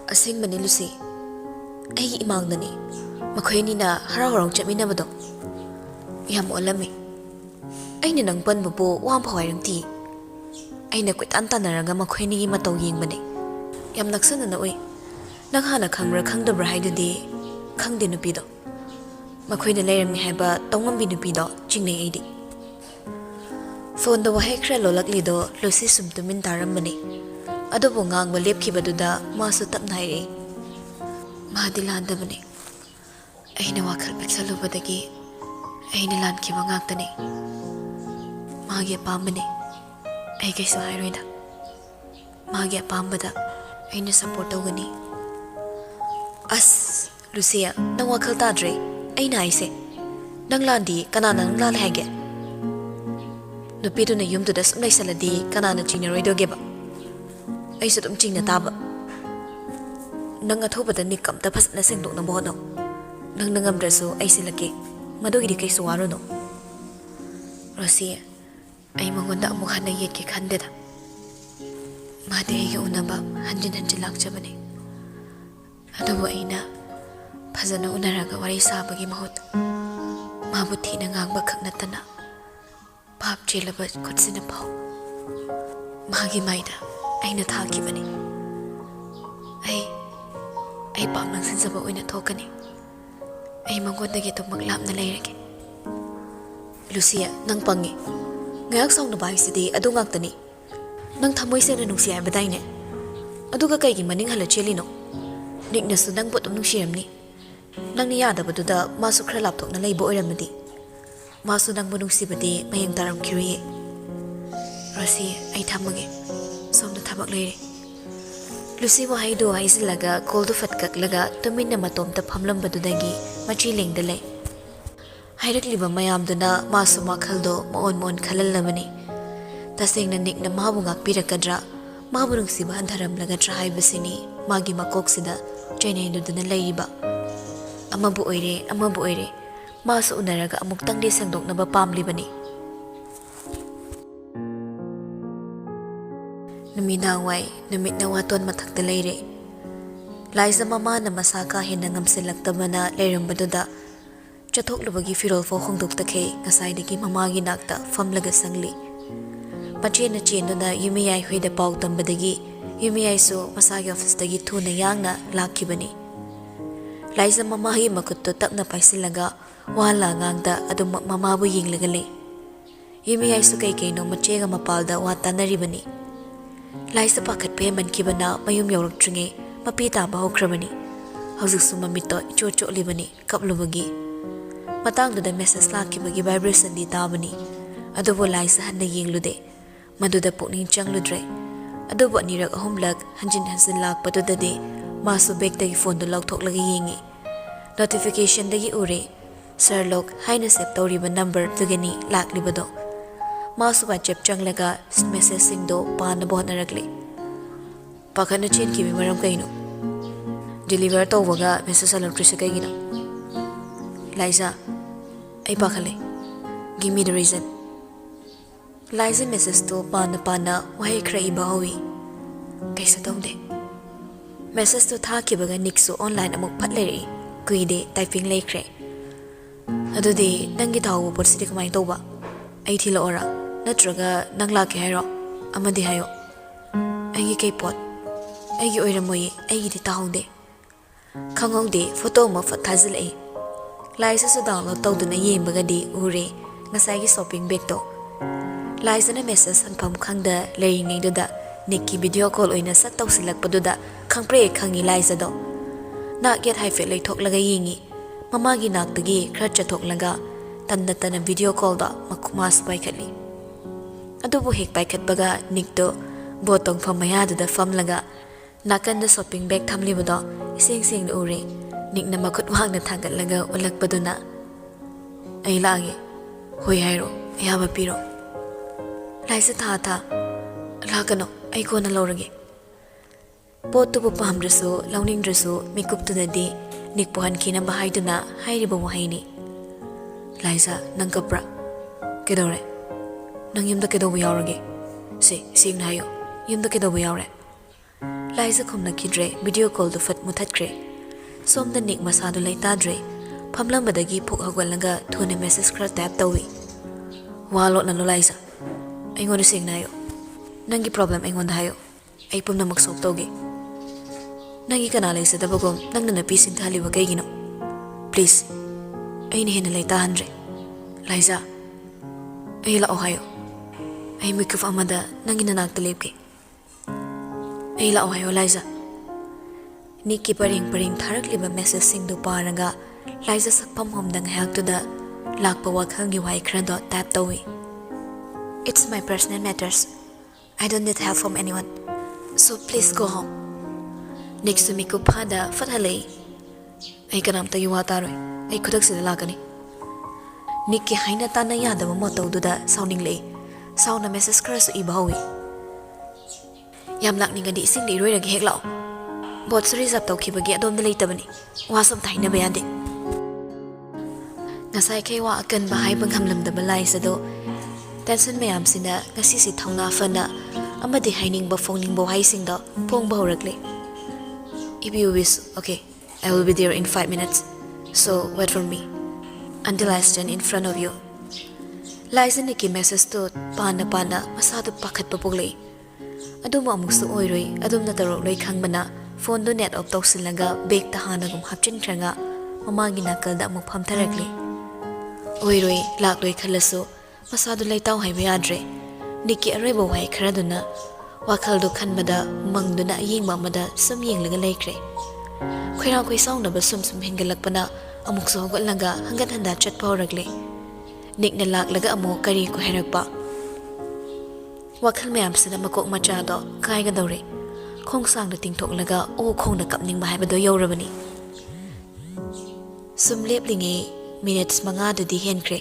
Asingmani Lucy. Ay imangdani. Makoyni na harau-harau chapminabado. Yam olami. Ay nang banbubo wam pawairang ti. Ay nakwit-antanaraga makoyni mataw yingbani. Yam naksana na uy. Naghana khangra khangdabra haidudi khangde nupido. Makoyna layrami haiba tawngambi nupido chingnay aydi. Phone da wahay kra lolaklido Lucy sumtumin tarambani. Adobo ngangba lepkibaduda masu tapnairi. Mahadilandabani. Ayna wakal piksalubadagi ayna lankiba ngagtani. Magi apambani. Ay kaysa hayroida. Magi apambada ayna support tawgani. As Lucia, nang wakal tadre ayna ayse. Nang landi kanana nang lalahage. Nupido na yumduda sumlay saladi kanana chinaroido geba. Ay sa tumching na taba. Nang athoba da nikam tapas na sindok na bono. Nang nangamdraso ay silaki. Madugidi kay suwaro no. Rosia, ay mangunda mukha na yet ki kandida. Madi ay unaba hanjin lakcha bani. Adobo ay na pazana unaraga wari sabagi mahut. Mabuti na ngangba kagnatana. Pap chilabas kutsina pao. Magi maida. Ay nathaki bani. Ay pam nang sinsaba uy nathokani. Ay mangundagi itong maglap na layragi. Lucia, nang pangi. Ngayak saw na bahay sidi adu ngagtani. Nang tamoy siya na nung siya baday niya. Adu ka kay gimaning halachili no. Nik na su nang butom nung siyam ni. Nang niyada ba duda masu kralaptok na laybo oramadi. Masu nang bunong sibadi mayang taram kiriye. Rosie, ay tamagi. Somna tabak layri. Lucy mo haydo ay silaga koldo fatkak laga tumin na matom ta pamlam badudagi machiling dalay. Hayrak liba mayam duna maso makaldo moon kalal namani. Taseng na nik na mahabungak pirakadra mahabunong siba handaram laga trahay basini magi makok sida chinay duna layriba. Amabu oire maso unaraga amuk tangdi sangdok na bapamli bani. Naminaway, namit na waton matakda layri. Laisa mama na masaka hinangam silagtama na layrang baduda. Chatok lubagi firol fo hongdok takay kasay digi mamagi nakta famlaga sangli. Pachen na chen na yumiyay huy da pao tambadagi, yumiyay so masagi office dagi tu na yang na laki bani. Laisa mamahi makutto tak na paisilaga, wala ngangda adong mamabu ying lagali. Yumiyay so kay no machega mapalda wata na ribani. Laisa pakat peman kibana mayum yorok tringe mapita ba hokrabani. Hausik sumamito ichocho libani kaplubagi. Matang do da message laki bagi vibration di tabani. Adobo Laisa handa yinglude. Maduda pukning changludre. Adobo nirak ahumlag hanjin hansin lak patuda de maso beg dagi phone do lagthok lagi yingi. Notification dagi ure. Sir Lok haina sep tawriba number dugani lak libado. Masu wajib changlaga message singdo paana bohon naragli. Pakana chin ki maram kaino. Deliver tawwaga message alagtrisa kaygina. Liza, ay pakale. Give me the reason. Liza message to paana wahay kra iba hawi. Kaysa tawde. Message to thakibaga nikso online amok patleri. Kuide typing laikre. Adudi nangi tawo porsidi kamay tawba. Ay tila ora. Natraga nang laki hayro amadi hayo aygi kay pot aygi oiramoy aygi di tahongde khangongde photo mo fathazil ay Laisa so download tawduna yembaga di ure ngasaygi shopping bag to Laisa na message anpam khangda layingay duda nikki video call oina sak tawsilak paduda khangpre khangi Laisa do nak yet hay lay thok laga yingi mamagi naktagi khra chathok laga tanna video call da makumas pai khali Adobo hek paikat baga nikto botong famayada da famlaga nakan da shopping bag thamlibodo ising na uri nik na makut wang na thagat laga ulak baduna ay lagi hoy hayro ayaba piro Laisa tha lagano ay ko na lorage boto bu pamraso launing draso makeup to di nikpohan kina bahay duna hayribo mo hayni Laisa nang kapra kedore Nang yumda kedo yaurage. Sing na hayo. Yumda kedo yaure. Liza khumnakidre video call du fat muthatkre somda nik masadu lai tadre phamlambadagi phuk hawalaga thone message khra tap tawi walo na lo Liza aingon singna yo nangi problem aingon hayo ai pumna mak sok toge nangi kana lai sadabagom nangna na pisin thali wa kaigino please ai ni hena lai ta hanre Liza ai la ohayo ai mikuf amada nangi nanak talebke ai la ohayo Liza Niki paring tharak liba message sing do paraga Liza sakpam homdang hak to the lakpa wakhal gi wai khran dot tap tawi It's my personal matters I don't need help from anyone so please go home Next to miku phada fathalei ai kanam ta yuwa taroi ai khudak sida lakani Niki haina tana yada mo to da sounding lei sound na message khra su ibawi yam lakni ga di sing dei roi ragi hek lao bot suri zap tau khibagi adom na leitabani wa som thaina bayande ngasai khe wa akan bahai bangham lamda balai sado tension mayam sina ngasi si thongna fana amadi haining ba phoning bo hai sing da pong ba horakle if you wish okay I will be there in 5 minutes so wait for me until I stand in front of you Liza ni ki message to pana masadu pakhat papuglei adum amuksu oiroi adum na taro loi khangbana phone do net off tawsilaga bag ta hanagum hapchin thranga mamagi nakalda amuk phamtharakli oiroi lakloi khalasu masadu leitaw haiba yadre niki arebo hai kharaduna wakhal do khanbada mangduna yingba mada sum yenglaga leikre khoira khoi saungna ba sum hingalakpana amuk so hogalaga hangat handa chat pawrakle nikna laklaga amo kari ko herakpa wakhal mayam sina makok macha do kai ga dore khongsang da tingthok laga o khongna kapning ba haibado yorabani sumlep linge minutes manga da di henkre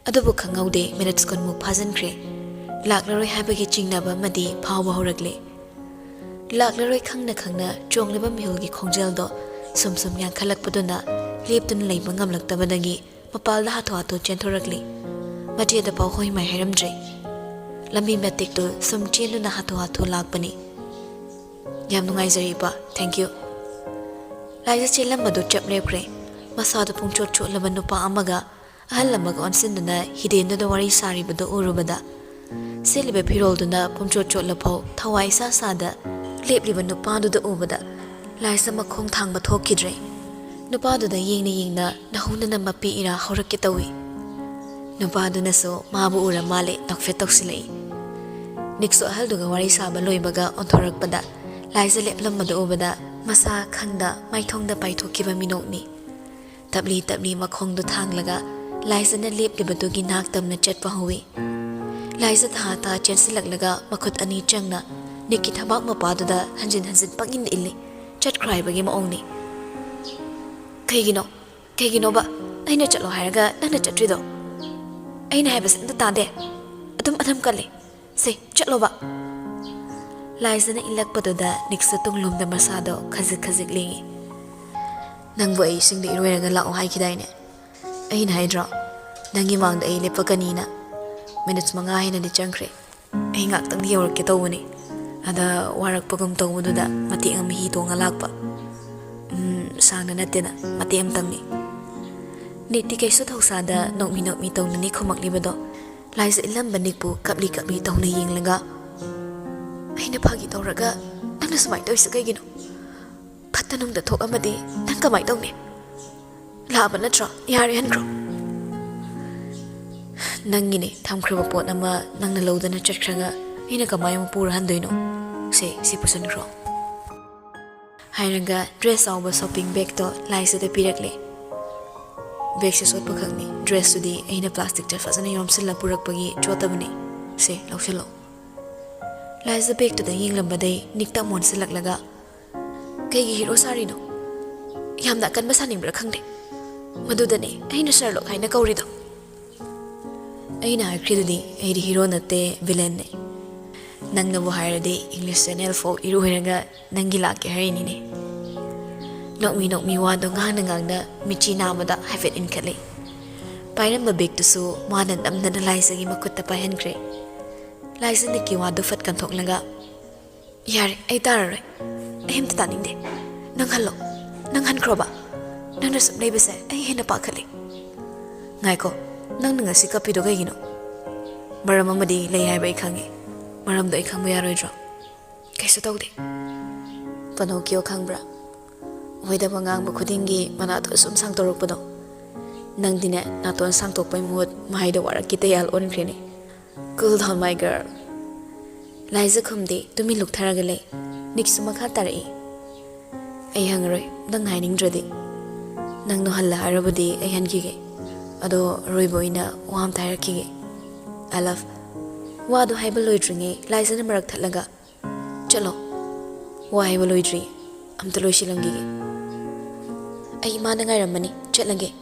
adubu khangaude minutes kon mu phajankre laklaroi haibagi chingnaba madi phawba horakle laklaroi khangna chongleba mihulgi khongjel do sum yang khalakpaduna leptun leiba ngamlaktabadagi mapalda hatho chenthorakli mati da paw hoi mai hairamdre lambi metik to sum chenu na hatho lakpani yam nungai jari ba thank you Liza chelam badu chap lepre masadu pungchot chot laban nupa amaga ahal lamaga onsin duna hiden do wari sari badu urubada selibe phirol duna pungchot chot lapau thawai sa da lepliba nupa du da ubada Liza makhong thangba thokidre nupa du da yengna nahuna na mapi ira horakki tawi nupa du na so mabu ura male takfe toksilei nikso ahal duga wari saba loibaga onthorakpada Liza leplam madu ubada masa khangda maithong da paithokiba minokni tabli makhong du thanglaga Liza na leplibadu gi nak tamna chatpa howi Liza ta chensilaklaga makhut ani changna niki thabak mapadu da hanjin pangin illi chat cry bagi maongni kaigino ba aina chatlo hairaga nana chatrido aina haibas inta tade adum kalle se chatlo ba Liza na ilakpaduda niksa tunglumda masado khazik lingi nangbu ai singdi iroiraga lao haikidaine aina haidra nangi mangda ai lepakanina minutes manga hina di changkre ai ngaktang di yorke tawuni ada warak pagum tawududa mati ang mihi to ngalakpa sangna natena mati am tangni niti kaisu thoksada nokmi tawnani khomaklibado Liza ilamba nikpu kapli tawna yenglaga aina phagi tawraga nangna sumai toisa kaigino phatanung da thok amadi nang kamai tawni laba natra yare hankro nangini thamkhriba pot ama nangna lodana chatkhraga ina kamai mu pura handoino si pusankro hairaga dress awba shopping bag to Liza da pirakle bag se sot pakhangni dress sudi aina plastic ta fazana yomsilla purakpagi chotabani se laushalo Liza bag to da yenglambadai nikta monsilaklaga kaigi hero sari no yamda kan basaning bra khangde madudane aina Sherlock haina kaurido aina hakridudi aidi hero natte villain ne nangna bo hairade English channel fo iru heraga nangi lake harini ne nokmi wa do ngangda michi namada hafet in khale pairamba bag to so manan amna Liza gi makutta pahenkre Liza ni ki wa do fat kan thoklaga Yare, ay tarare. Ay him tataning de. Nang halo. Nang han kroba. Nang nasum lay bese ay hina pakali. Ngay ko, nang nangasi ka pido kay gino. Maram amadi lay hay ba ikangi. Maram do ikang mo yaroy dro. Kaysa tawag de. Panokyo kang bra. Wada mangang bukudingi manato sum sang torok puno. Nang dine naton sang tokpay muhut mahay da warak kita yal on krini. Cool down my girl. Liza kumdi tumi luk tharagale. Niksu makha tarai. Ay hangaroy nang haining dradi. Nang no halla harabudi ay han kige. Ado roy boy na wam tayar kige. I love. Wado hay baloy dringi Liza na marak talaga. Chalo. Wa hay baloy dri. Am tuloy silang gige. Ay ima na ngay ramani. Chat lang ge.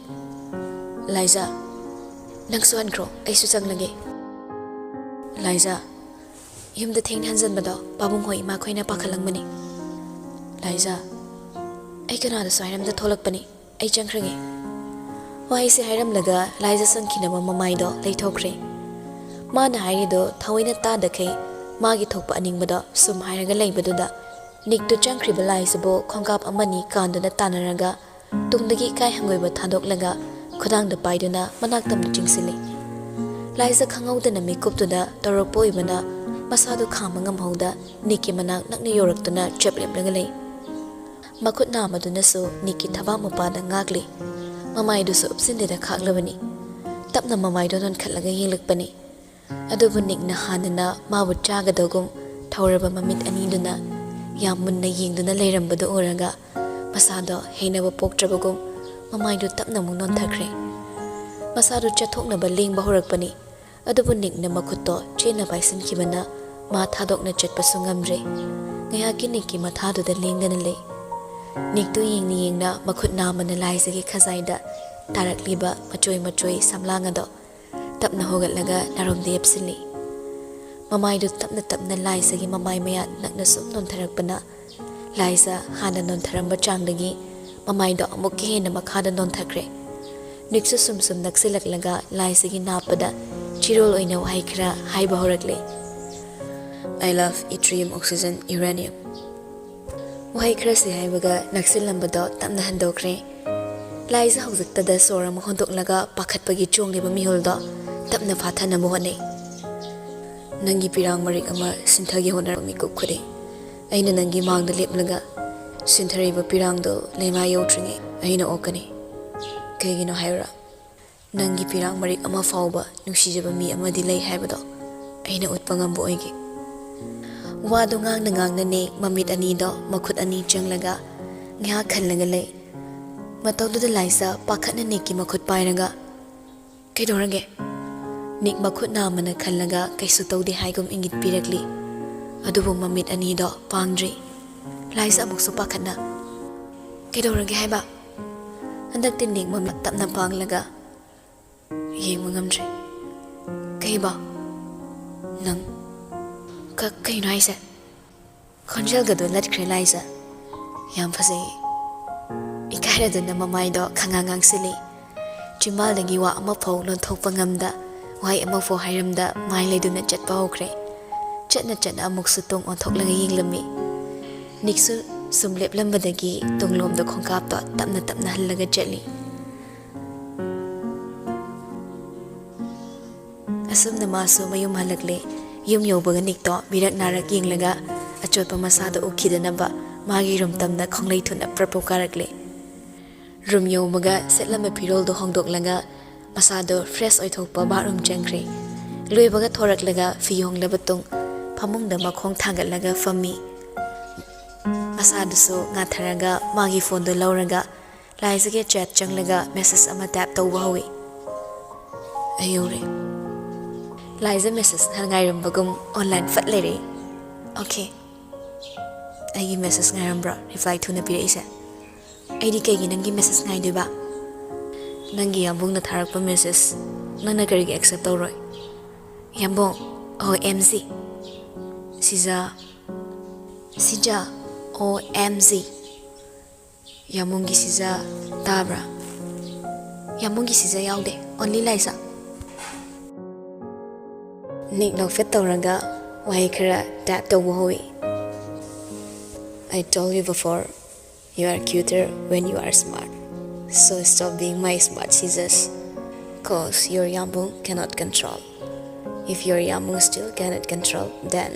Liza. Nang suhan kro ay susang lang ge. Liza. Yumda ting hansan ba daw babong ko ima ko'y napakalang mani. Liza. Ay kanada sa hiram da tolak pa ni. Ay jang krangi. Wahai si hiram laga Liza sang kinama mamay do lay tokre. Ma na hayri do thaway na tada kay magi tokpa aning ba daw sum hayraga lay ba do da. Nik do jang kriba Liza bo kongkap amani kando na tanaraga tungdagi kay hangoy ba tadok laga kudang da pay do na manaktam na jingsili. Liza kangaw da na makeup do da torok po iba na masado kama ngamhaw da Niki manak nakna yorak do na cheplip laga lay. Makut nama do na so Niki taba mo pa da ngagli. Mamay do so upsindi da kaklabani. Tap na mamay do non katlaga hilag pa ni. Ado bu Nik na hana na mawad jaga do gum tawraba mamit ani do na yamun na ying do na layramba do oraga masado hainaba poktraba gum mamay do tap na mong non takre. Masado chatok na baling bahurak pa ni. Ado bu Nik na makuto chena baisan kiba na mathadok na chat paso ngamre. Ngayakin Niki mathado da lingga na lay. Nik do ying ni ying na makut nama na Liza ki khazay da tarak liba machoy samlanga do tap na hogat laga narom de epsili. Mamay do tap na Liza ki mamay mayat nak na sum non tarak pa na Liza hana non taramba chang lagi mamay do amok ki na makhada non takre. Nik so sum naksilak laga Liza ki napada chirol oina wahay kira hay bahorak lay. I love yttrium oxygen uranium. Wahay kira si hay baga naksilamba do tap na handokre. Liza hawzak tada sora mahondok laga pakat pagi chong liba mihol do tap na fatha na mohane. Nangi pirang marik ama sinthagi honar mikuk kure. Aina nangi mang da lip laga sinthari ba pirang do lema yotringi aina okani. Kaygino hayra. Nangi pirang marik ama fawba nungsijaba mi ama dilay hayba do aina utpangam bo oigi. Wado ngang na ne mamit ani do makut ani chang laga nga khan laga lay. Mataw do da Liza pakat na Niki makut payraga. Kay dorage. Nik makut na mana khan laga kay sutaw di haygum ingit pirakli. Adubo mamit ani do pangdri. Liza amok so pakat na. Kay dorage hayba. Handak din Nik mamit tap na pang laga. Yeng mangamdri. Kay ba? Nang. Kay no haysa. Konjal gado lat kre Liza. Yam fasay. Ikaya do na mamay do kangangang sili. Chimal nagi wa amapaw lon thok pangamda. Wahay amapaw hayramda maylay do na chat pa hokre. Chat na amok sutong on thok lang ying lami. Niksu sumlip lambadagi tunglom do kongkap do tap na halaga jali. Asum na maso mayum halagle. Yum yobaga Nik do birak narak ying laga. Achot pa masado ukida na ba. Magi rumtam na konglay tun na prapokarakle. Rum yo maga setlama pirol do hongdok laga masado fresh oy thokpa barum changkre. Loi baga thorak laga fiyong labatung pamung da makhong thagat laga fami. Masado so nga tharaga magi phone do lauraga Liza ge chat chang laga message ama tap tawba hawi. Ayore. Liza message hangai rum bagum online fat lere. Okay. Ay message ngayam bro reply to na pira isa. Ay di kay ginang message ngay diba? Nangi yambong na tharak pa message nang nagarigi accept tawroy. Yambong OMZ. Sija OMZ. Yambong gi sija tabra. Yambong gi sija yaude only Liza. Nik no fit tawraga wahay kara tap tawba hawi. I told you before, you are cuter when you are smart. So stop being my smart scissors. Cause your yambung cannot control. If your yambung still cannot control, then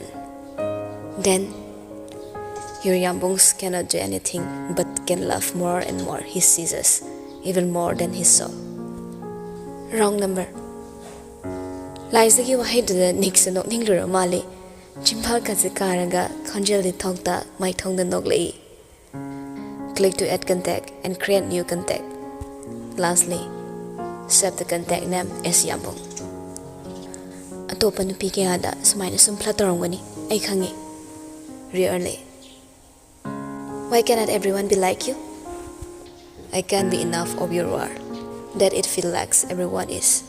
your yambungs cannot do anything but can love more and more his scissors, even more than his soul. Wrong number. Laisagi wahayduda Nixon nokninglura mali. Chimpal kazi karaga konjel di thongta mai thongda noglei. Click to add contact and create new contact. Lastly, save the contact name as Yambung. Atopa nupi kayada sumaina sumpla tarongani ay khangi. Really. Why cannot everyone be like you? I can't be enough of your word that it feels like everyone is.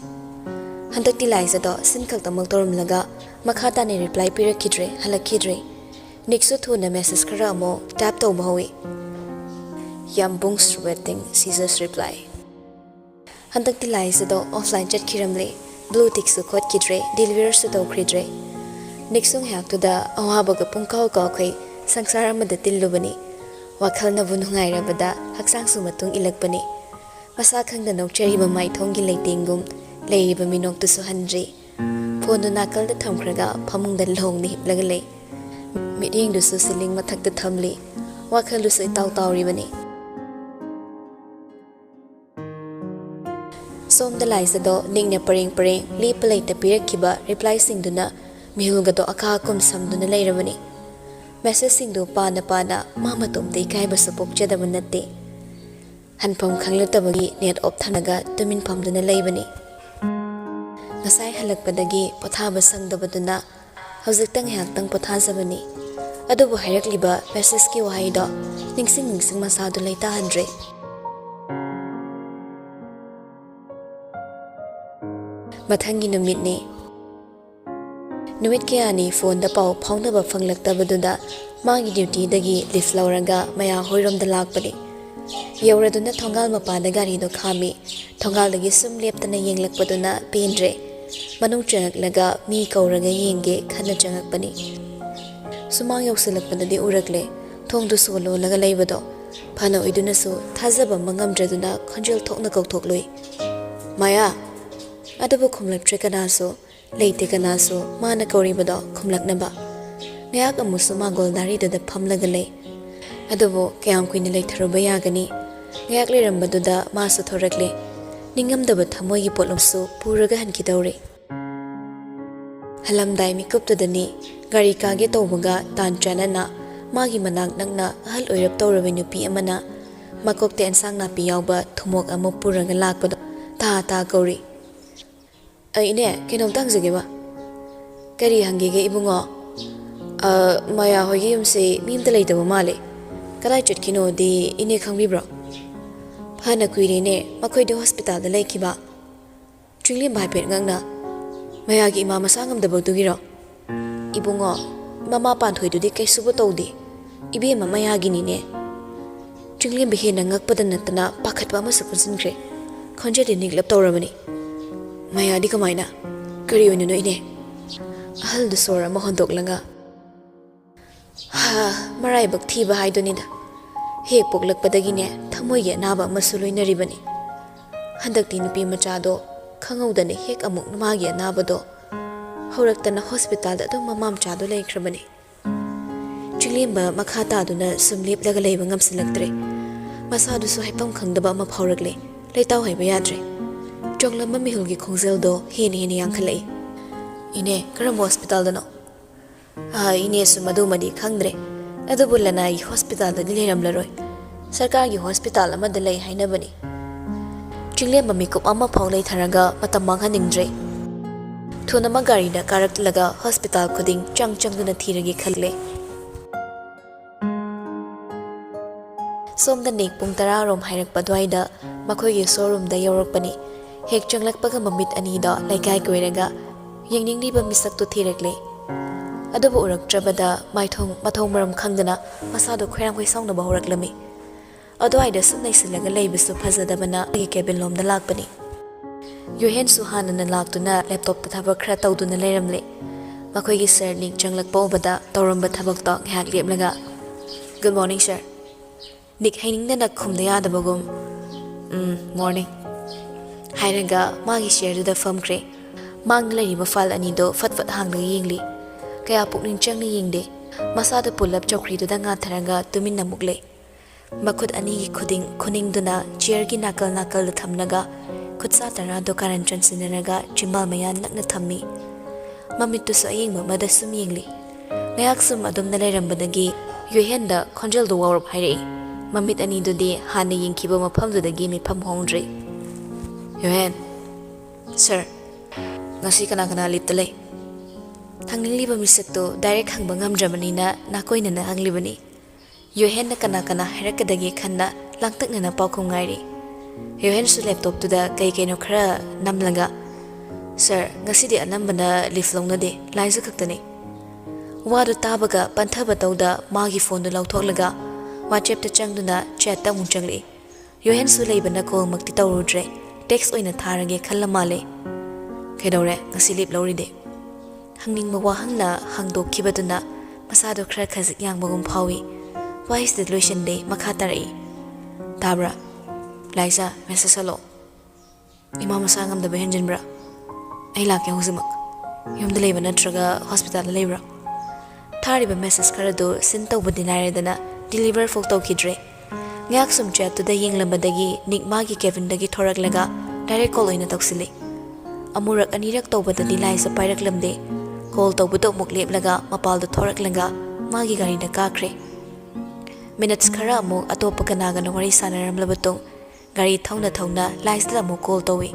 Handak Liza do sinkal tamak torum laga makhata ni reply pirakidre halakidre. Niksu thuna message kara mo tap to mawi. Yambung's waiting scissors reply. Handak Liza do offline chat kiramle blue tick su khot kidre deliver su do kridre. Niksung hak to da awabaga pungkaw ka kay sangsara madatil lubani. Wakal na bunungai rabada haksang sumatung ilagpani. Masakang na nok cherry mamay thonggi leitingum leiriba minok tu suhandri. Pono nakal da thamkraga pamung da long ni hiplagalay. Miting du su siling mathak da thamli. Wakal du su itaw ribani. Som da Liza do ning na paring li palay ta pirak reply sing du na mihulga do akakum sam du na layrabani. Message sing do pana mama tumte kai basapok jada manate. Hanpam khanglatabagi net op thanaga tumin pam du na laybani. Nasay halakpadagi pothaba sangdabaduna haujiktang haktang pothasabani. Adubu hayrakliba message ki wahay do ningsing masado layta handre. Mathangi numit ni Numit kaya ni phone da pau phaunaba phanglaktabaduda magi duty dagi lift lauraga maya hoirom da lakpani. Yauraduna thongal mapada gari do khami thongal dagi sum leptana yenglakpaduna pendre. Manung changlaga mi kauraga yenge khana changakpani. Sumang yausilakpadadi urakle thongdu solo laga laibado phana oiduna su thazaba mangamdraduna khonjel thokna kauthokloy. Maya adabu khumlak trekanaso leite kanaso mana kauribado khumlaknaba. Ngayak amusu magol dari da phamlaga lay. Adabu kayam kuini lay tharuba yagani. Ngayak lirambaduda masu thorakle. Ningamdaba thamoy gi potlomsu puraga hankidawre. Halamdai mikuptudani gari kage tawbaga tanchana magi manak nangna ahal oirap tawrabe nupi amana makokte ensang napi yawba thumok amo puraga lakpado ta kauri. Ay ine kinom tangzage ba? Kari hangige ibungo. Maya hogi yumse mimta laytaba male. Kadai chutkino di ine khangbibro. Phana kuiri ne makoy de hospital da laykiba. Chinglim bai pet ngangna. Maya gi imama sangam da bagdugiro. Ibungo mama panthoy dudi kay subo tawdi. Ibe mama yagi ni ne. Chinglim bihe na ngakpada natana pakhatwa ma sapunsinkre. Khonje de niglap tawramani. Maya di kamaina. Kari ono no ine. Ahal du sora mohondok langa. Maray bakthi ba hay donida. Hek poklakpadagi ne thamoy ge naba masuloy na ribani. Handak di nupi machado khangawdani hek amuk namagi nabado. Hawraktana hospital da dum mamam chado laikhrabani. Chinglimba makhata duna sumlip laga layba ngamsilaktre. Masadu su haipam khangdaba ma phawrakle. Laytaw hayba yadre. Jonglam mamihulgi khongzel do heni yang khalai. Ine karam hospital dano. Ine su madumadi khangdre. Adubu lanai hospital da gileram laroi. Sarkar gi hospital ama dalai hainabani. Chingle mamikup ama phawlai tharaga matamang haningdre. Thuna magari da karak laga hospital kuding changduna thiragi khalle. Somda nek pung 10 rom hairak padwaida makhoi gi showroom da yorokpani. Hek changlakpaga mamit ani da laikai koiraga yengningniba misak to thirekle. Adubu uraktrabada mathong maram khangdana masado khairam khoi songna bahuraklami. Adwaida sumnai silaga leibisu phajadabana agi cabin lomda lakpani. Yohen suhanana laktuna laptop ta thabak khra tawduna leiramle. Makhoi gi sir ning changlakpa obada tawramba thabak ta ngak leplaga Good morning, sir. Nick hainingdana khumda yadabagum. Morning. Hairaga magi share da famkre. Mang lariba file anido fatfat hangda yingli. Kaya pukning changni yingde. Masada pull up chokri da nga tharanga tumin namukle. Makut ani khuding khuningduna chair gi nakal nakal thamnaga khutsa tara do karan chansinaraga chimbal mayan nakna thammi. Mamitu sa yingma madasum yingli. Ngayak sum adum na lairambadagi yuhenda khonjal do warp haire. Mamit ani do de hana yingkiba mafam do dagi mi pham hongdre. Yuhen. Sir. Ngasi kana kana liptale. Hangliba misakto direct hangba ngamdramanina nakoina na hanglibani. Yuhen na kana harakadagi khanna langtakna na paukhum ngairi. Yuhen su laptop to da kai kaino khara namlanga. Sir, ngasi di anambana liflong na de laisa khaktani. Wadu tabaga panthaba tawda magi phone do lautholaga WhatsApp ta changduna chat ta munchangli. Yuhen su leibana call makti tawrudre text oina tharage khallamale. Kaidore ngasi lip lawri de. Hangning mawa hangna hangdokibaduna masado khara khazik yangbagum phawi. Why is the solution day makhatari? Tabra. Liza, message hello. Imam sangam the behenjin bra. I like Huzimak. Yum the labor natraga hospital labor. Tariba message karado sinto budinare dana deliver photo kidre. Ngak sum chat to the Yinglambadagi, Nick Magi Kevin dagi Torak Lega, direct call in a toxili. Amurak anirak toba the Liza Pyraklam day. Call to Budok Muklip Lega, Mapal the Torak Lega, Magi Gari the Kakre. Minutes kara mo atopa kanaga na wari sanaram labatong gari thawna laisa mo call towi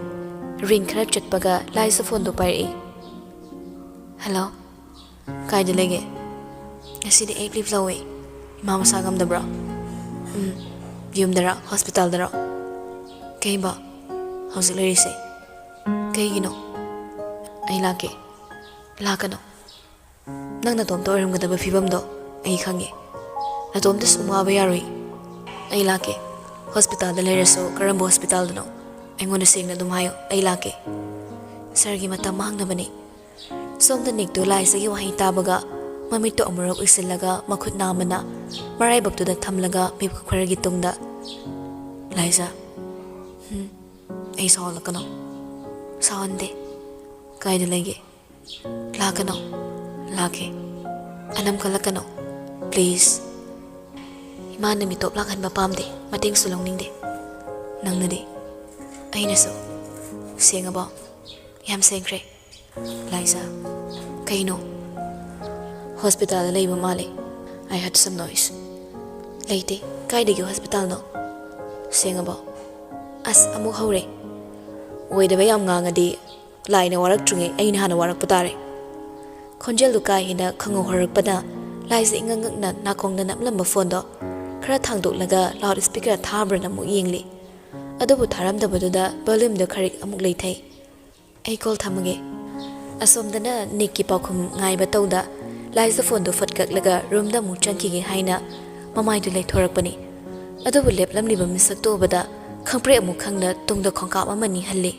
ring kharap chatpaga laisa phone do pai. Hello kai delege asidi e clip lawe mama sagam da bra yum dara hospital dara kai ba hausi leri se kai gino ai lake lakano nang na tom to ram ga da fibam do ai khange Atom this umabayari. Ay lake. Hospital the lereso, Karambo Hospital no. I'm gonna sing na dumayo. Ay lake. Sargi matamang na bani. Som the nick to lies sa iwahi tabaga. Mamito umurok isilaga makut naman na. Maray bag to the tamlaga may kukwaragitong da. Liza. Ay saola ka no. Saande. Kaya nilagi. Laka no. Lake. Anam ka laka no. Please. Imana mi top lakan mapam de mating sulong ning de nang na de ay na so sing about yam sing kre Liza kaino hospital lay male I heard some noise late kai de hospital no sing about as amu hore oi de bayam nga ngadi lai na warak trunge ay na hana warak putare khonjel du kai hina khango horak pada Liza ingangak na nakong na namlam ba phone do Kara thangdok laga loudspeaker thabra na mu yingli. Adobu tharam da baduda volume do kharik amuk leithai. Ai call thamage. Asom dana Nick ki paukhum ngai ba tawda Liza phone do fatkak laga room da mu changki ge haina mamai du lai thorak pani. Adobu lep lamli ba misak to bada khangpre amuk khangna tungda khongkap amani halli.